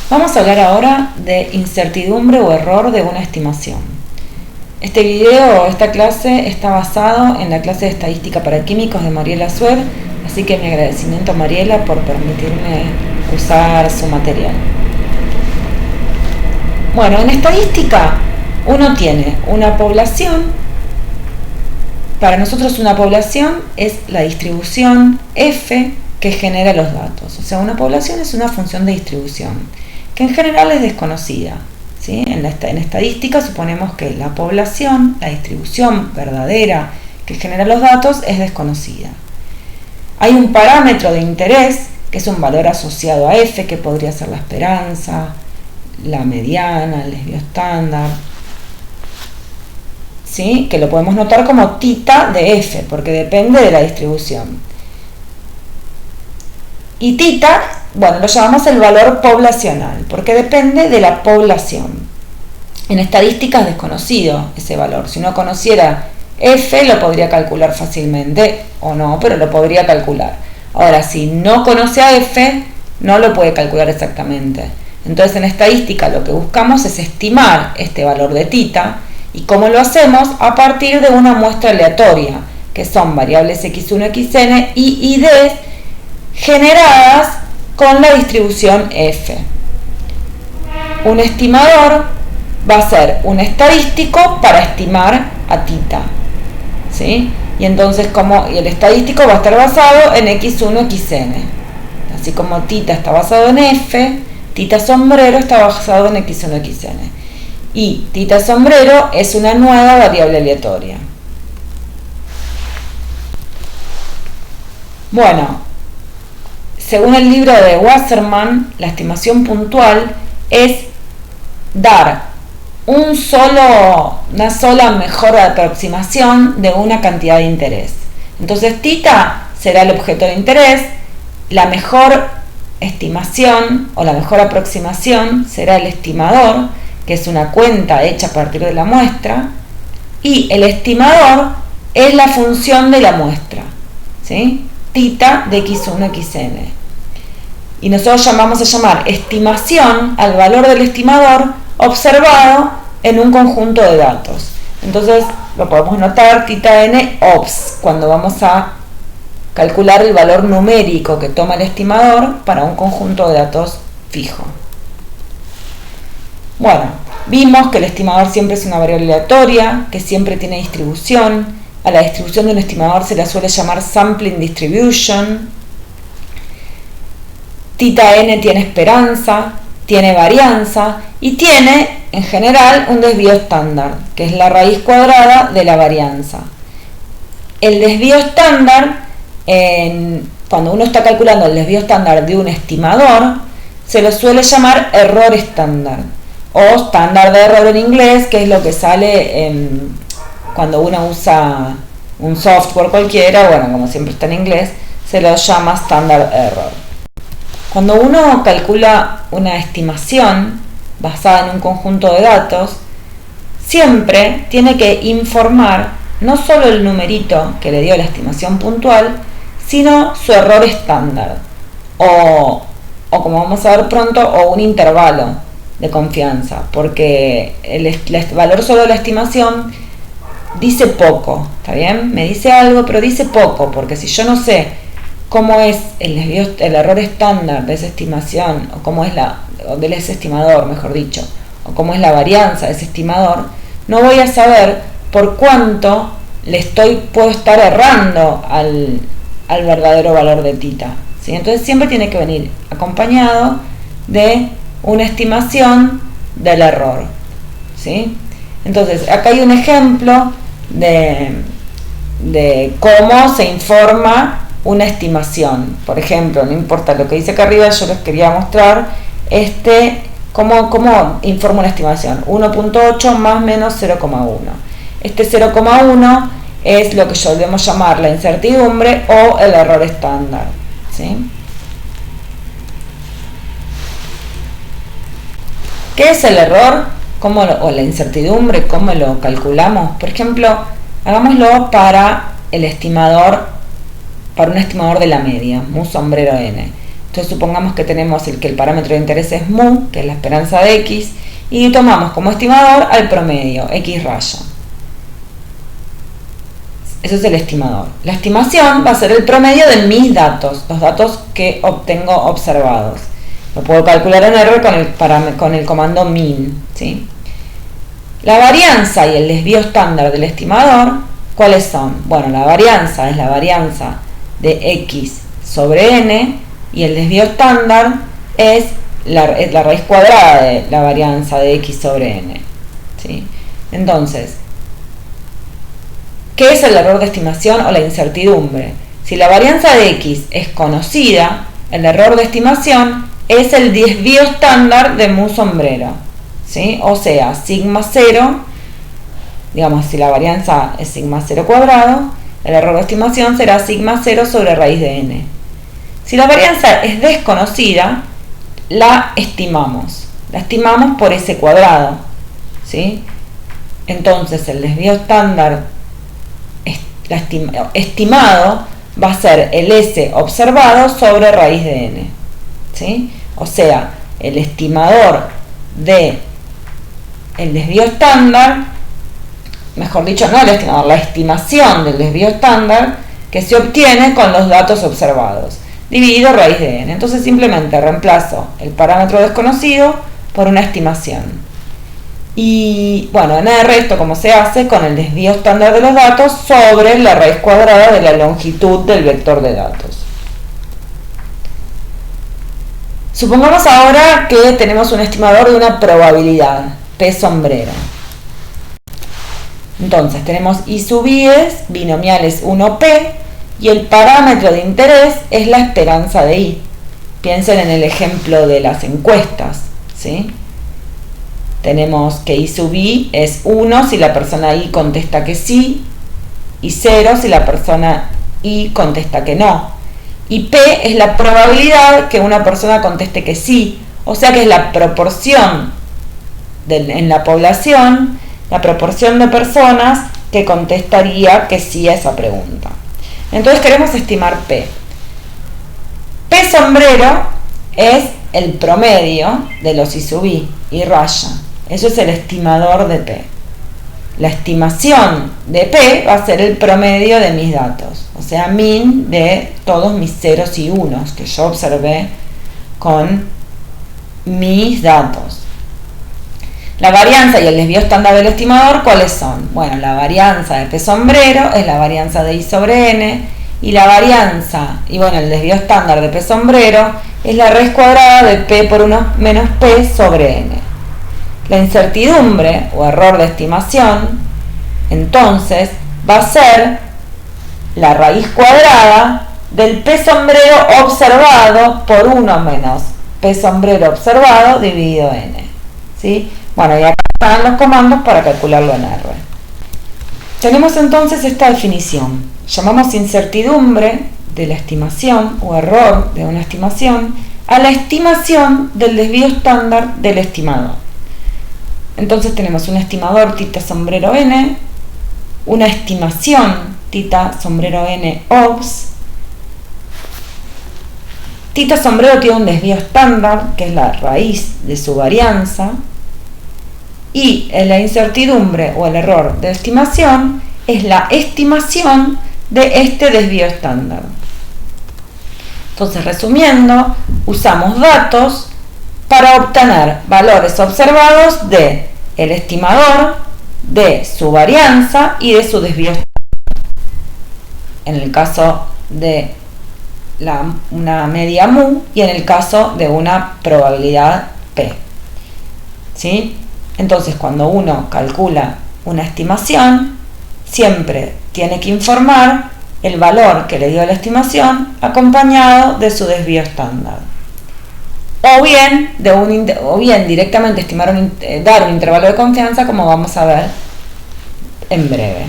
Vamos a hablar ahora de incertidumbre o error de una estimación. Este video o esta clase está basado en la clase de estadística para químicos de Mariela Suer, así que mi agradecimiento a Mariela por permitirme usar su material. Bueno, en estadística uno tiene una población. Para nosotros una población es la distribución F que genera los datos. O sea, una población es una función de distribución que en general es desconocida, ¿sí? En estadística suponemos que la población, la distribución verdadera que genera los datos es desconocida. Hay un parámetro de interés que es un valor asociado a F, que podría ser la esperanza, la mediana, el desvío estándar, ¿sí? Que lo podemos notar como tita de F, porque depende de la distribución. Y tita, bueno, lo llamamos el valor poblacional, porque depende de la población. En estadística es desconocido ese valor. Si uno conociera F, lo podría calcular fácilmente, o no, pero lo podría calcular. Ahora, si no conoce a F, no lo puede calcular exactamente. Entonces, en estadística lo que buscamos es estimar este valor de tita. ¿Y cómo lo hacemos? A partir de una muestra aleatoria, que son variables x1, xn y id generadas con la distribución F. Un estimador va a ser un estadístico para estimar a tita, ¿sí? Y entonces y el estadístico va a estar basado en x1, xn. Así como tita está basado en F, tita sombrero está basado en x1, xn. Y tita sombrero es una nueva variable aleatoria. Bueno, según el libro de Wasserman, la estimación puntual es dar una sola mejor aproximación de una cantidad de interés. Entonces tita será el objeto de interés, la mejor estimación o la mejor aproximación será el estimador, que es una cuenta hecha a partir de la muestra, y el estimador es la función de la muestra, ¿sí? Tita de x1, xn. Y nosotros vamos a llamar estimación al valor del estimador observado en un conjunto de datos. Entonces lo podemos notar tita n obs cuando vamos a calcular el valor numérico que toma el estimador para un conjunto de datos fijo. Bueno, vimos que el estimador siempre es una variable aleatoria, que siempre tiene distribución. A la distribución de un estimador se la suele llamar sampling distribution. Tita n tiene esperanza, tiene varianza y tiene en general un desvío estándar, que es la raíz cuadrada de la varianza. El desvío estándar, cuando uno está calculando el desvío estándar de un estimador, se lo suele llamar error estándar o estándar de error en inglés, que es lo que sale cuando uno usa un software cualquiera. Bueno, como siempre está en inglés, se lo llama standard error. Cuando uno calcula una estimación basada en un conjunto de datos, siempre tiene que informar no solo el numerito que le dio la estimación puntual, sino su error estándar, o como vamos a ver pronto, o un intervalo de confianza, porque el valor solo de la estimación dice poco, ¿está bien? Me dice algo, pero dice poco, porque si yo no sé cómo es el error estándar de esa estimación, o cómo es de ese estimador, mejor dicho, o cómo es la varianza de ese estimador, no voy a saber por cuánto puedo estar errando al verdadero valor de tita, ¿sí? Entonces siempre tiene que venir acompañado de una estimación del error, ¿sí? Entonces acá hay un ejemplo de cómo se informa una estimación. Por ejemplo, no importa lo que dice acá arriba, yo les quería mostrar cómo informa una estimación. 1.8 más menos 0,1. Este 0,1 es lo que solemos llamar la incertidumbre o el error estándar, ¿sí? ¿Qué es el error? O la incertidumbre, ¿cómo lo calculamos? Por ejemplo, hagámoslo para un estimador de la media, mu sombrero n. Entonces supongamos que tenemos que el parámetro de interés es mu, que es la esperanza de x, y tomamos como estimador al promedio, x raya. Eso es el estimador. La estimación va a ser el promedio de mis datos, los datos que obtengo observados. Lo puedo calcular en R con el comando min, ¿sí? La varianza y el desvío estándar del estimador, ¿cuáles son? Bueno, la varianza es la varianza de x sobre n, y el desvío estándar es la raíz cuadrada de la varianza de x sobre n, ¿sí? Entonces, ¿qué es el error de estimación o la incertidumbre? Si la varianza de x es conocida, el error de estimación es el desvío estándar de mu sombrero, ¿sí? O sea, sigma 0, digamos, si la varianza es sigma 0 cuadrado, el error de estimación será sigma 0 sobre raíz de n. Si la varianza es desconocida, la estimamos por ese cuadrado, ¿sí? Entonces el desvío estándar estimado va a ser el S observado sobre raíz de n, ¿sí? O sea, el estimador de el desvío estándar, mejor dicho, no el estimador, la estimación del desvío estándar que se obtiene con los datos observados, dividido raíz de n. Entonces simplemente reemplazo el parámetro desconocido por una estimación. Y bueno, en R esto como se hace con el desvío estándar de los datos sobre la raíz cuadrada de la longitud del vector de datos. Supongamos ahora que tenemos un estimador de una probabilidad, P sombrero. Entonces tenemos I sub I binomiales 1P, y el parámetro de interés es la esperanza de I. Piensen en el ejemplo de las encuestas, ¿sí? Tenemos que I sub I es 1 si la persona I contesta que sí, y 0 si la persona I contesta que no. Y P es la probabilidad que una persona conteste que sí, o sea que es la proporción en la población, la proporción de personas que contestaría que sí a esa pregunta. Entonces queremos estimar P. P sombrero es el promedio de los I sub I, I raya. Eso es el estimador de P. La estimación de P va a ser el promedio de mis datos, o sea, min de todos mis ceros y unos que yo observé con mis datos. La varianza y el desvío estándar del estimador, ¿cuáles son? Bueno, la varianza de P sombrero es la varianza de I sobre n, y la varianza, y bueno, el desvío estándar de P sombrero es la raíz cuadrada de P por 1 menos P sobre n. La incertidumbre o error de estimación, entonces, va a ser la raíz cuadrada del P sombrero observado por 1 menos P sombrero observado dividido n, ¿sí? Bueno, y acá están los comandos para calcularlo en R. Tenemos entonces esta definición. Llamamos incertidumbre de la estimación o error de una estimación a la estimación del desvío estándar del estimador. Entonces tenemos un estimador θ sombrero n, una estimación θ sombrero n obs. θ sombrero tiene un desvío estándar, que es la raíz de su varianza, y la incertidumbre o el error de estimación es la estimación de este desvío estándar. Entonces, resumiendo, usamos datos para obtener valores observados de el estimador, de su varianza y de su desvío estándar. En el caso de una media mu y en el caso de una probabilidad P, ¿sí? Entonces, cuando uno calcula una estimación, siempre tiene que informar el valor que le dio la estimación acompañado de su desvío estándar. O bien directamente dar un intervalo de confianza, como vamos a ver en breve.